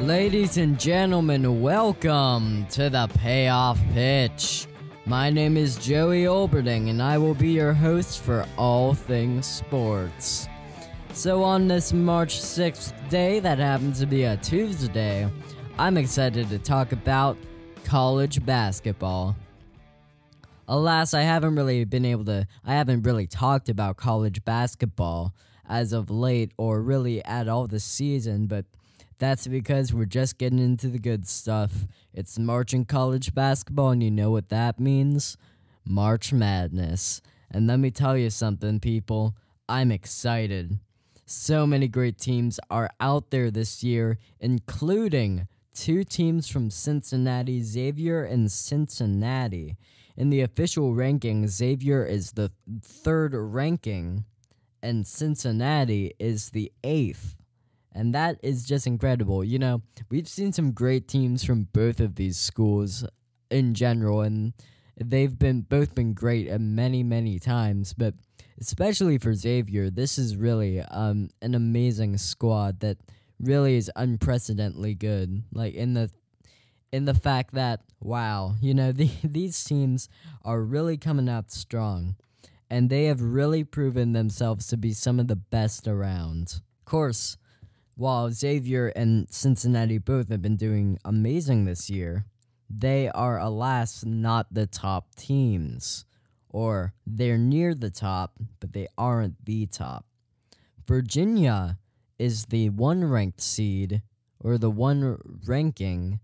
Ladies and gentlemen, welcome to the Payoff Pitch. My name is Joey Olberding, and I will be your host for all things sports. So on this March 6th day, that happens to be a Tuesday, I'm excited to talk about college basketball. Alas, I haven't really talked about college basketball as of late or really at all this season, but that's because we're just getting into the good stuff. It's March in college basketball, and you know what that means? March Madness. And let me tell you something, people. I'm excited. So many great teams are out there this year, including two teams from Cincinnati, Xavier and Cincinnati. In the official ranking, Xavier is the third ranking, and Cincinnati is the 8th. And that is just incredible. You know, we've seen some great teams from both of these schools in general, and they've both been great many times. But especially for Xavier, this is really an amazing squad that really is unprecedentedly good. Like in the fact that, wow, you know, these teams are really coming out strong, and they have really proven themselves to be some of the best around. Of course, while Xavier and Cincinnati both have been doing amazing this year, they are, alas, not the top teams. Or they're near the top, but they aren't the top. Virginia is the one-ranked seed, or the one ranking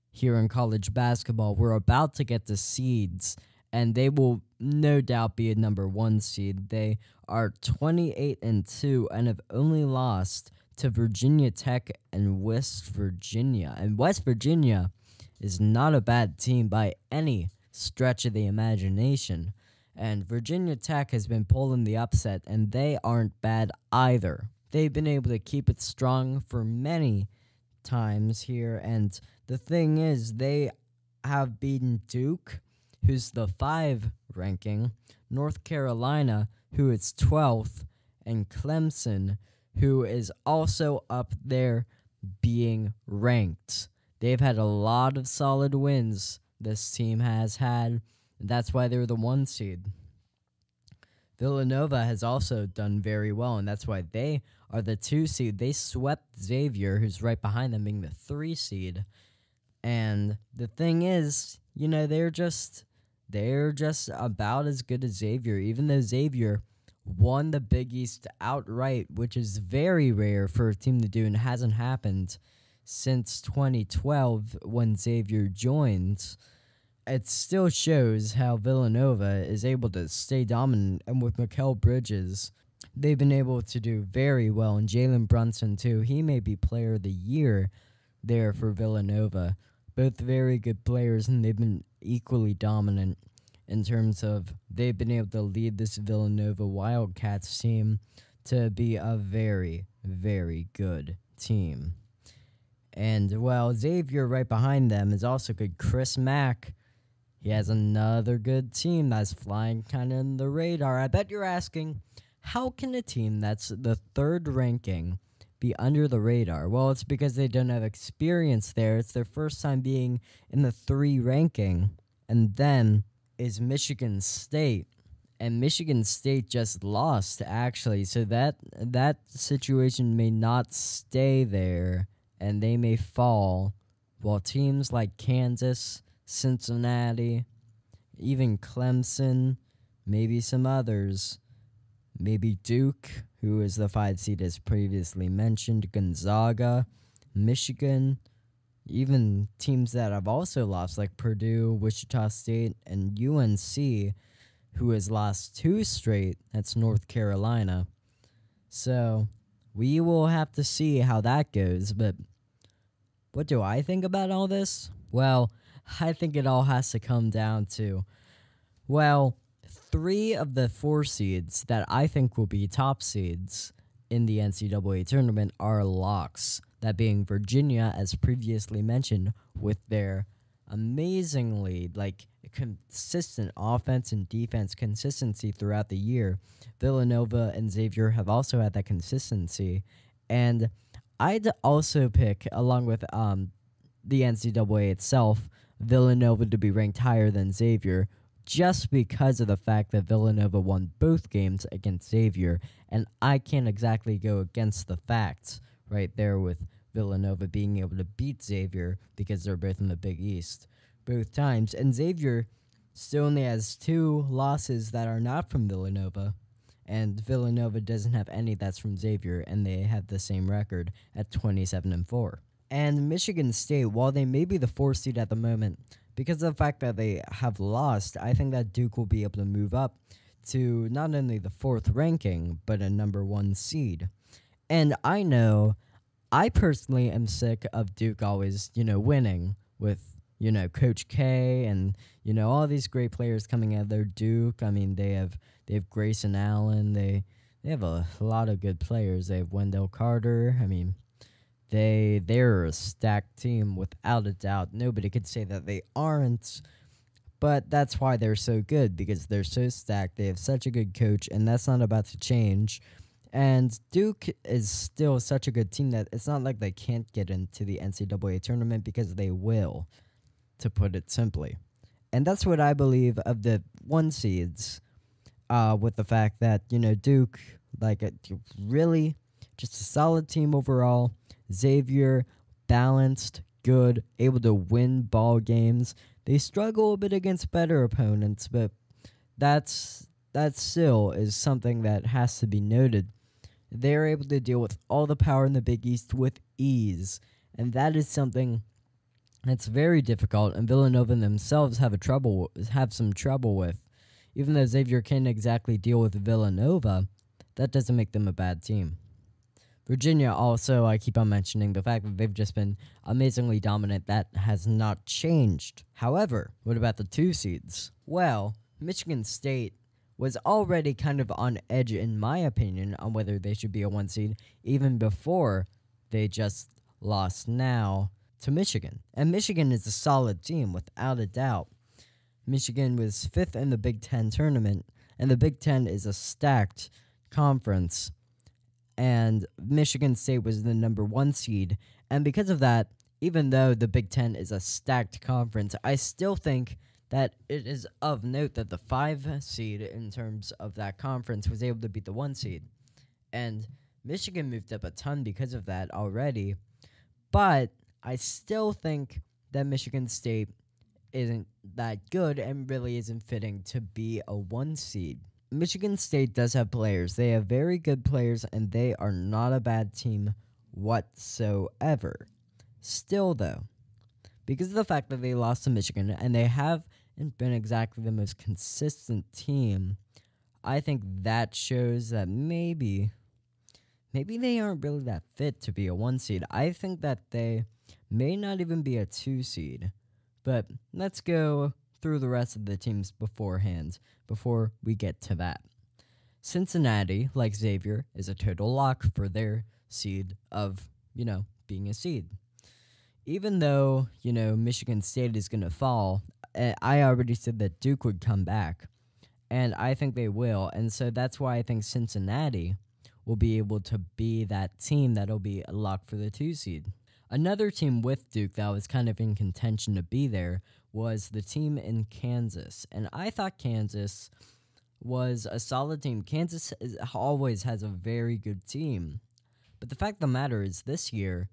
here in college basketball. We're about to get the seeds, and they will no doubt be a number 1 seed. They are 28-2 and have only lost to Virginia Tech and West Virginia. And West Virginia is not a bad team by any stretch of the imagination. And Virginia Tech has been pulling the upset, and they aren't bad either. They've been able to keep it strong for many times here, and the thing is, they have beaten Duke, who's the 5 ranking, North Carolina, who is 12th, and Clemson, who is also up there being ranked. They've had a lot of solid wins, this team has had, and that's why they're the 1 seed. Villanova has also done very well, and that's why they are the 2 seed. They swept Xavier, who's right behind them, being the 3 seed. And the thing is, you know, they're just about as good as Xavier, even though Xavier won the Big East outright, which is very rare for a team to do, and hasn't happened since 2012 when Xavier joined. It still shows how Villanova is able to stay dominant, and with Mikal Bridges, they've been able to do very well, and Jalen Brunson too. He may be player of the year there for Villanova. Both very good players, and they've been equally dominant in terms of they've been able to lead this Villanova Wildcats team to be a very, very good team. And, well, Xavier right behind them is also good. Chris Mack, he has another good team that's flying kind of in the radar. I bet you're asking, how can a team that's the 3rd ranking be under the radar? Well, it's because they don't have experience there. It's their first time being in the 3 ranking. And then is Michigan State, and Michigan State just lost, actually, so that situation may not stay there, and they may fall, while teams like Kansas, Cincinnati, even Clemson, maybe some others, maybe Duke, who is the 5 seed as previously mentioned, Gonzaga, Michigan, even teams that have also lost, like Purdue, Wichita State, and UNC, who has lost 2 straight. That's North Carolina. So we will have to see how that goes. But what do I think about all this? Well, I think it all has to come down to, well, 3 of the 4 seeds that I think will be top seeds in the NCAA tournament are locks. That being Virginia, as previously mentioned, with their amazingly, consistent offense and defense consistency throughout the year. Villanova and Xavier have also had that consistency. And I'd also pick, along with the NCAA itself, Villanova to be ranked higher than Xavier, just because of the fact that Villanova won both games against Xavier, and I can't exactly go against the facts right there with Villanova being able to beat Xavier because they're both in the Big East both times, and Xavier still only has 2 losses that are not from Villanova, and Villanova doesn't have any that's from Xavier, and they have the same record at 27-4. And Michigan State, while they may be the 4th seed at the moment, because of the fact that they have lost, I think that Duke will be able to move up to not only the 4th ranking, but a number 1 seed. And I know I personally am sick of Duke always, winning with, Coach K and, all these great players coming out of their Duke. I mean, they have Grayson Allen. They have a lot of good players. They have Wendell Carter. I mean, they're a stacked team without a doubt. Nobody could say that they aren't, but that's why they're so good, because they're so stacked. They have such a good coach, and that's not about to change. And Duke is still such a good team that it's not like they can't get into the NCAA tournament, because they will, to put it simply. And that's what I believe of the 1 seeds, with the fact that, Duke, really just a solid team overall. Xavier, balanced, good, able to win ball games. They struggle a bit against better opponents, but that still is something that has to be noted. They're able to deal with all the power in the Big East with ease, and that is something that's very difficult, and Villanova themselves have some trouble with. Even though Xavier can't exactly deal with Villanova, that doesn't make them a bad team. Virginia also, I keep on mentioning the fact that they've just been amazingly dominant. That has not changed. However, what about the 2 seeds? Well, Michigan State was already kind of on edge, in my opinion, on whether they should be a 1 seed, even before they just lost now to Michigan. And Michigan is a solid team, without a doubt. Michigan was 5th in the Big Ten tournament, and the Big Ten is a stacked conference. And Michigan State was the number 1 seed. And because of that, even though the Big Ten is a stacked conference, I still think that it is of note that the 5 seed in terms of that conference was able to beat the 1 seed. And Michigan moved up a ton because of that already. But I still think that Michigan State isn't that good and really isn't fitting to be a 1 seed. Michigan State does have players. They have very good players, and they are not a bad team whatsoever. Still, though, because of the fact that they lost to Michigan, and they haven't been exactly the most consistent team, I think that shows that maybe they aren't really that fit to be a 1 seed. I think that they may not even be a 2 seed. But let's go through the rest of the teams beforehand, before we get to that. Cincinnati, like Xavier, is a total lock for their seed of, being a seed. Even though, Michigan State is going to fall, I already said that Duke would come back, and I think they will. And so that's why I think Cincinnati will be able to be that team that'll be a lock for the 2 seed. Another team with Duke that was kind of in contention to be there was the team in Kansas. And I thought Kansas was a solid team. Kansas always has a very good team. But the fact of the matter is, this year,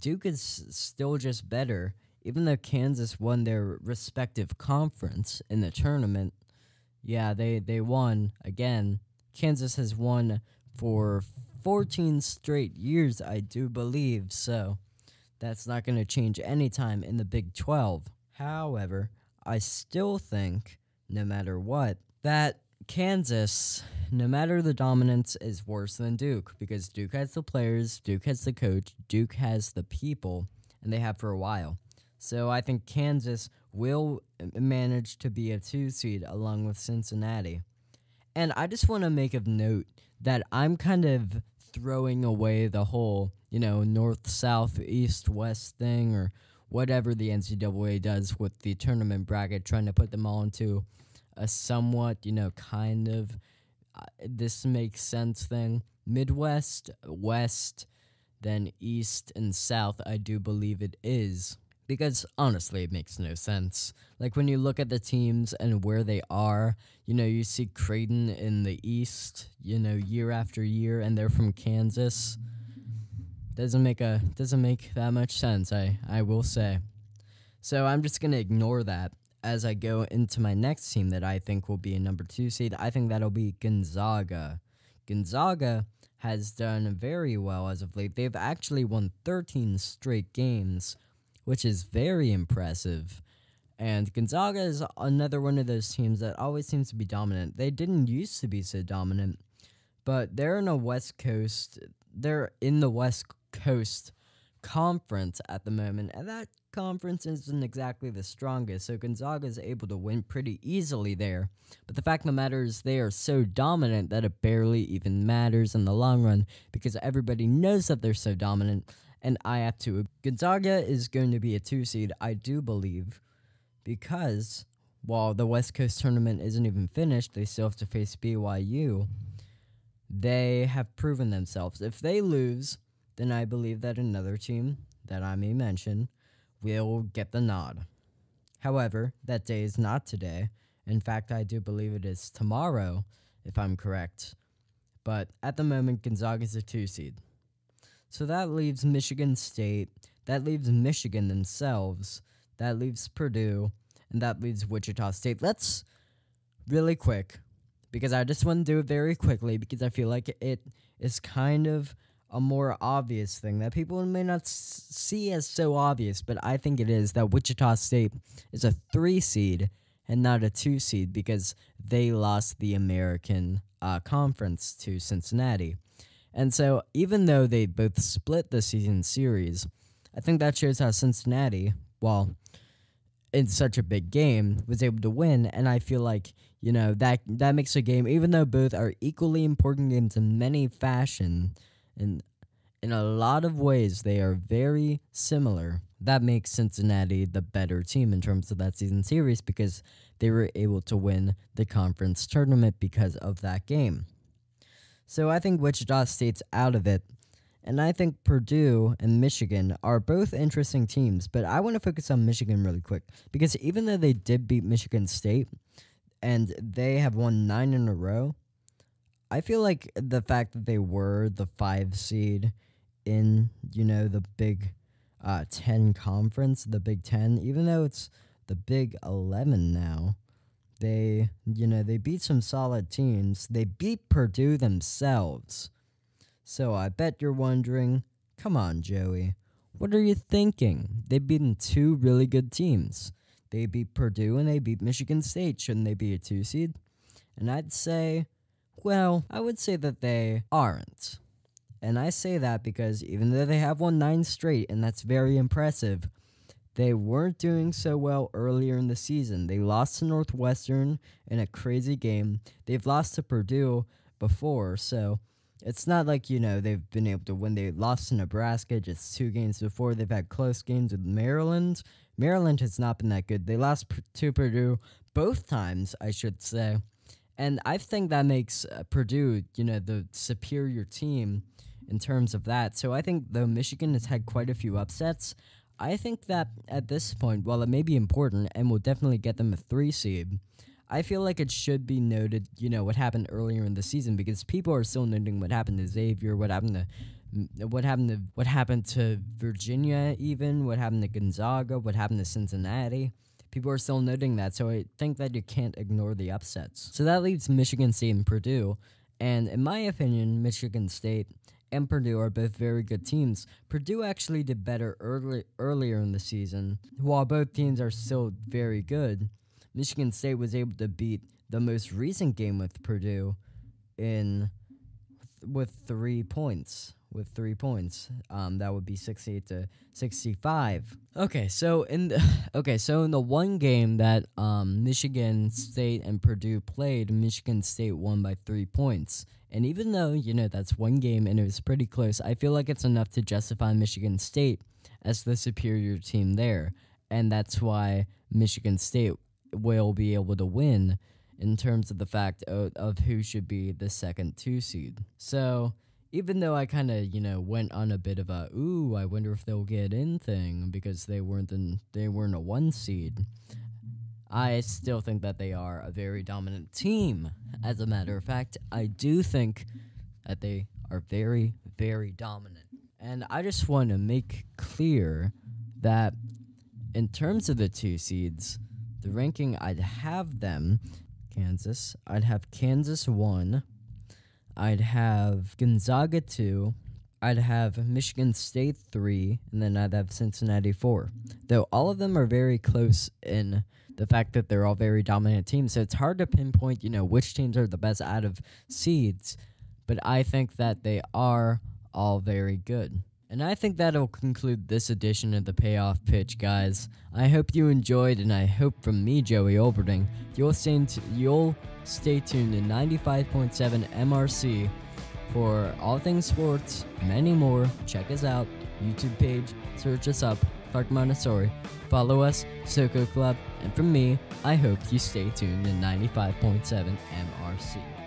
Duke is still just better. Even though Kansas won their respective conference in the tournament, yeah, they won again. Kansas has won for 14 straight years, I do believe, so that's not going to change anytime in the Big 12. However, I still think, no matter what, that Kansas, no matter the dominance, is worse than Duke, because Duke has the players, Duke has the coach, Duke has the people, and they have for a while. So I think Kansas will manage to be a 2 seed along with Cincinnati. And I just want to make a note that I'm kind of throwing away the whole, north, south, east, west thing, or whatever the NCAA does with the tournament bracket, trying to put them all into a somewhat, kind of this makes sense thing. Midwest, West, then East and South, I do believe it is. Because honestly, it makes no sense. Like when you look at the teams and where they are, you see Creighton in the East, year after year, and they're from Kansas. Doesn't make that much sense, I will say. So I'm just gonna ignore that as I go into my next team that I think will be a number 2 seed. I think that'll be Gonzaga. Gonzaga has done very well as of late. They've actually won 13 straight games, which is very impressive. And Gonzaga is another one of those teams that always seems to be dominant. They didn't used to be so dominant, but they're in the West Coast Conference at the moment, and that conference isn't exactly the strongest, so Gonzaga is able to win pretty easily there. But the fact of the matter is they are so dominant that it barely even matters in the long run, because everybody knows that they're so dominant, and I have to. Gonzaga is going to be a 2 seed, I do believe, because while the West Coast tournament isn't even finished, they still have to face BYU. They have proven themselves. If they lose, then I believe that another team that I may mention will get the nod. However, that day is not today. In fact, I do believe it is tomorrow, if I'm correct. But at the moment, Gonzaga is a 2 seed. So that leaves Michigan State, that leaves Michigan themselves, that leaves Purdue, and that leaves Wichita State. Let's, really quick, because I just want to do it very quickly, because I feel like it is kind of a more obvious thing that people may not see as so obvious, but I think it is, that Wichita State is a 3 seed and not a 2 seed because they lost the American Conference to Cincinnati. And so even though they both split the season series, I think that shows how Cincinnati, while in such a big game, was able to win, and I feel like, that makes a game, even though both are equally important games in many fashion, and in a lot of ways, they are very similar. That makes Cincinnati the better team in terms of that season series because they were able to win the conference tournament because of that game. So I think Wichita State's out of it, and I think Purdue and Michigan are both interesting teams, but I want to focus on Michigan really quick because even though they did beat Michigan State and they have won 9 in a row, I feel like the fact that they were the 5 seed in, the Big 10 conference, the Big 10, even though it's the Big 11 now, they beat some solid teams. They beat Purdue themselves. So I bet you're wondering, come on, Joey, what are you thinking? They've beaten 2 really good teams. They beat Purdue and they beat Michigan State. Shouldn't they be a 2 seed? And I'd say, well, I would say that they aren't. And I say that because even though they have won 9 straight, and that's very impressive, they weren't doing so well earlier in the season. They lost to Northwestern in a crazy game. They've lost to Purdue before, so it's not like, they've been able to win. They lost to Nebraska just 2 games before. They've had close games with Maryland. Maryland has not been that good. They lost to Purdue both times, I should say. And I think that makes Purdue, the superior team in terms of that. So I think though Michigan has had quite a few upsets, I think that at this point, while it may be important and will definitely get them a 3 seed, I feel like it should be noted, what happened earlier in the season because people are still noting what happened to Xavier, what happened to Virginia even, what happened to Gonzaga, what happened to Cincinnati. People are still noting that, so I think that you can't ignore the upsets. So that leaves Michigan State and Purdue, and in my opinion, Michigan State and Purdue are both very good teams. Purdue actually did better earlier in the season. While both teams are still very good, Michigan State was able to beat the most recent game with Purdue with 3 points. That would be 68 to 65. So in the one game that Michigan State and Purdue played, Michigan State won by 3 points. And even though, that's one game and it was pretty close, I feel like it's enough to justify Michigan State as the superior team there. And that's why Michigan State will be able to win in terms of the fact of who should be the second 2 seed. So Even though I kind of, went on a bit of a, ooh, I wonder if they'll get in thing because they weren't a 1 seed. I still think that they are a very dominant team. As a matter of fact, I do think that they are very, very dominant. And I just want to make clear that in terms of the 2 seeds, the ranking I'd have them, I'd have Kansas 1, I'd have Gonzaga 2, I'd have Michigan State 3, and then I'd have Cincinnati 4. Though all of them are very close in the fact that they're all very dominant teams, so it's hard to pinpoint, which teams are the best out of seeds, but I think that they are all very good. And I think that'll conclude this edition of the Payoff Pitch, guys. I hope you enjoyed, and I hope from me, Joey Olberding, you'll stay tuned in 95.7 MRC for all things sports, many more. Check us out, YouTube page, search us up, Clark Montessori. Follow us, SoCo Club, and from me, I hope you stay tuned in 95.7 MRC.